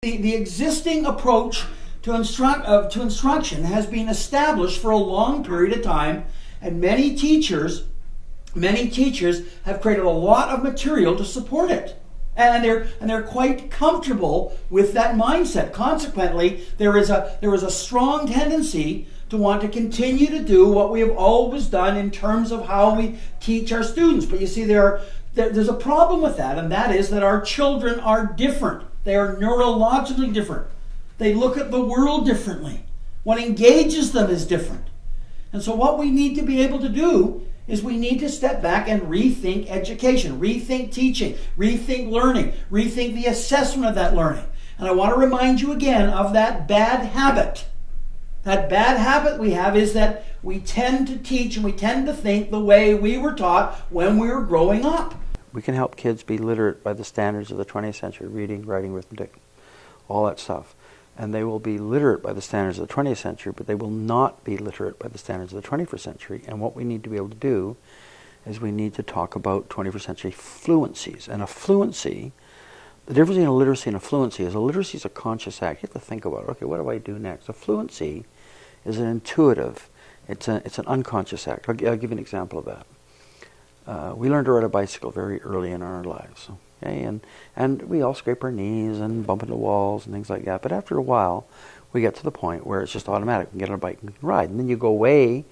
The existing approach to instruction has been established for a long period of time, and many teachers have created a lot of material to support it. And they're quite comfortable with that mindset. Consequently, there is a strong tendency to want to continue to do what we have always done in terms of how we teach our students. But you see, there's a problem with that, and that is that our children are different. They are neurologically different. They look at the world differently. What engages them is different. And so what we need to be able to do is we need to step back and rethink education, rethink teaching, rethink learning, rethink the assessment of that learning. And I want to remind you again of that bad habit. That bad habit we have is that we tend to teach and we tend to think the way we were taught when we were growing up. We can help kids be literate by the standards of the 20th century, reading, writing, arithmetic, all that stuff. And they will be literate by the standards of the 20th century, but they will not be literate by the standards of the 21st century. And what we need to be able to do is we need to talk about 21st century fluencies. And a fluency, the difference between a literacy and a fluency is a conscious act. You have to think about, okay, what do I do next? A fluency is an intuitive, it's an unconscious act. I'll give you an example of that. We learned to ride a bicycle very early in our lives. Okay? And we all scrape our knees and bump into walls and things like that. But after a while, we get to the point where it's just automatic. We can get on a bike and ride. And then you go away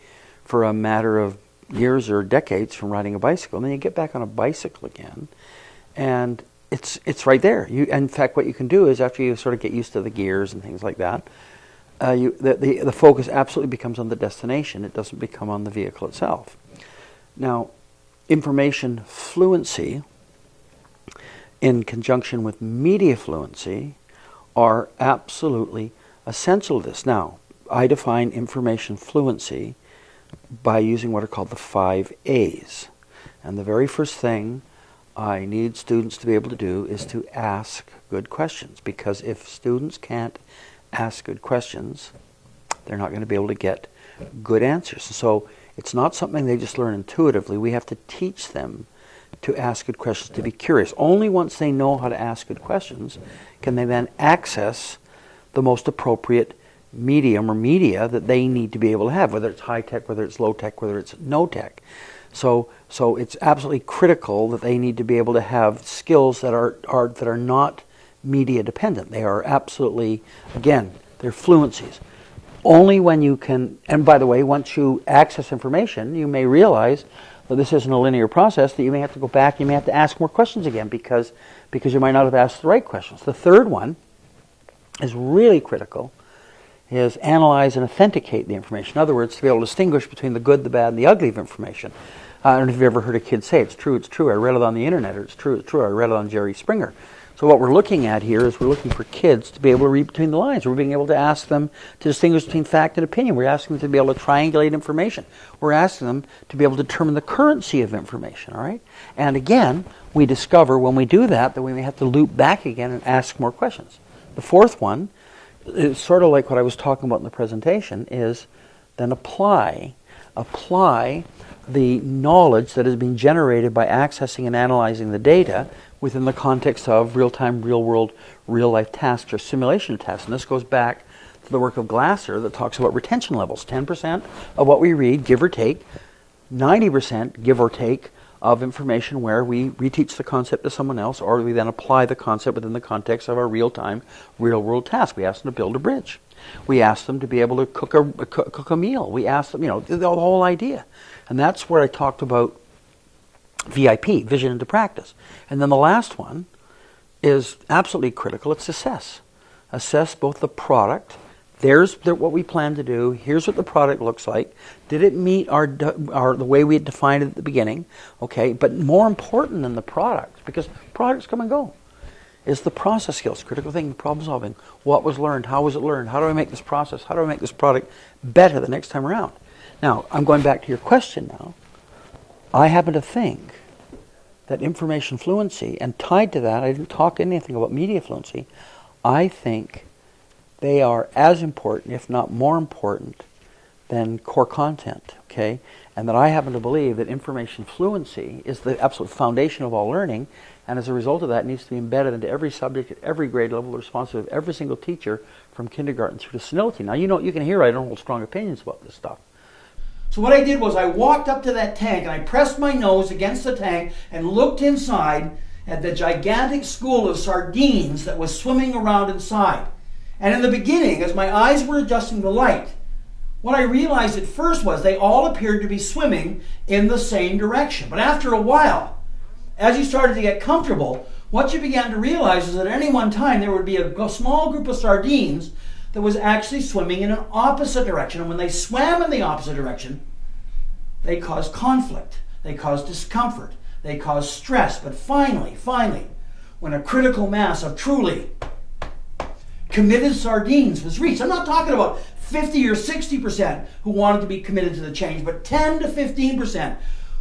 for a matter of years or decades from riding a bicycle. And then you get back on a bicycle again. And it's right there. In fact, what you can do is after you sort of get used to the gears and things like that, the focus absolutely becomes on the destination. It doesn't become on the vehicle itself. Now, information fluency in conjunction with media fluency are absolutely essential to this. Now, I define information fluency by using what are called the 5 A's. And the very first thing I need students to be able to do is to ask good questions. Because if students can't ask good questions, they're not going to be able to get good answers. So it's not something they just learn intuitively. We have to teach them to ask good questions, to be curious. Only once they know how to ask good questions can they then access the most appropriate medium or media that they need to be able to have, whether it's high tech, whether it's low tech, whether it's no tech. So it's absolutely critical that they need to be able to have skills that are not media dependent. They are absolutely, again, they're fluencies. Only when you can, and by the way, once you access information, you may realize that this isn't a linear process, that you may have to go back, you may have to ask more questions again because you might not have asked the right questions. The third one is really critical, is analyze and authenticate the information. In other words, to be able to distinguish between the good, the bad, and the ugly of information. I don't know if you've ever heard a kid say, it's true, I read it on the internet, or it's true, I read it on Jerry Springer. So what we're looking at here is we're looking for kids to be able to read between the lines. We're being able to ask them to distinguish between fact and opinion. We're asking them to be able to triangulate information. We're asking them to be able to determine the currency of information, all right? And again, we discover when we do that we may have to loop back again and ask more questions. The fourth one is sort of like what I was talking about in the presentation, is then apply the knowledge that has been generated by accessing and analyzing the data within the context of real-time, real-world, real-life tasks or simulation tasks. And this goes back to the work of Glasser that talks about retention levels. 10% of what we read, give or take, 90%, give or take, of information where we reteach the concept to someone else, or we then apply the concept within the context of our real-time, real-world task. We ask them to build a bridge. We ask them to be able to cook a meal. We ask them, the whole idea. And that's where I talked about VIP, vision into practice. And then the last one is absolutely critical. It's assess. Assess both the product. There's what we plan to do. Here's what the product looks like. Did it meet the way we had defined it at the beginning? Okay, but more important than the product, because products come and go, is the process skills, critical thinking, problem solving. What was learned? How was it learned? How do I make this process? How do I make this product better the next time around? Now, I'm going back to your question now. I happen to think that information fluency, and tied to that, I didn't talk anything about media fluency, I think they are as important, if not more important, than core content, okay? And that I happen to believe that information fluency is the absolute foundation of all learning, and as a result of that, it needs to be embedded into every subject at every grade level, the responsibility of every single teacher from kindergarten through to senility. Now, you can hear I don't hold strong opinions about this stuff. So what I did was I walked up to that tank and I pressed my nose against the tank and looked inside at the gigantic school of sardines that was swimming around inside. And in the beginning, as my eyes were adjusting to light, what I realized at first was they all appeared to be swimming in the same direction. But after a while, as you started to get comfortable, what you began to realize is that at any one time there would be a small group of sardines that was actually swimming in an opposite direction. And when they swam in the opposite direction, they caused conflict, they caused discomfort, they caused stress. But finally, when a critical mass of truly committed sardines was reached, I'm not talking about 50 or 60% who wanted to be committed to the change, but 10 to 15%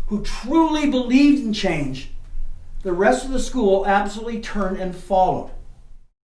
who truly believed in change, the rest of the school absolutely turned and followed.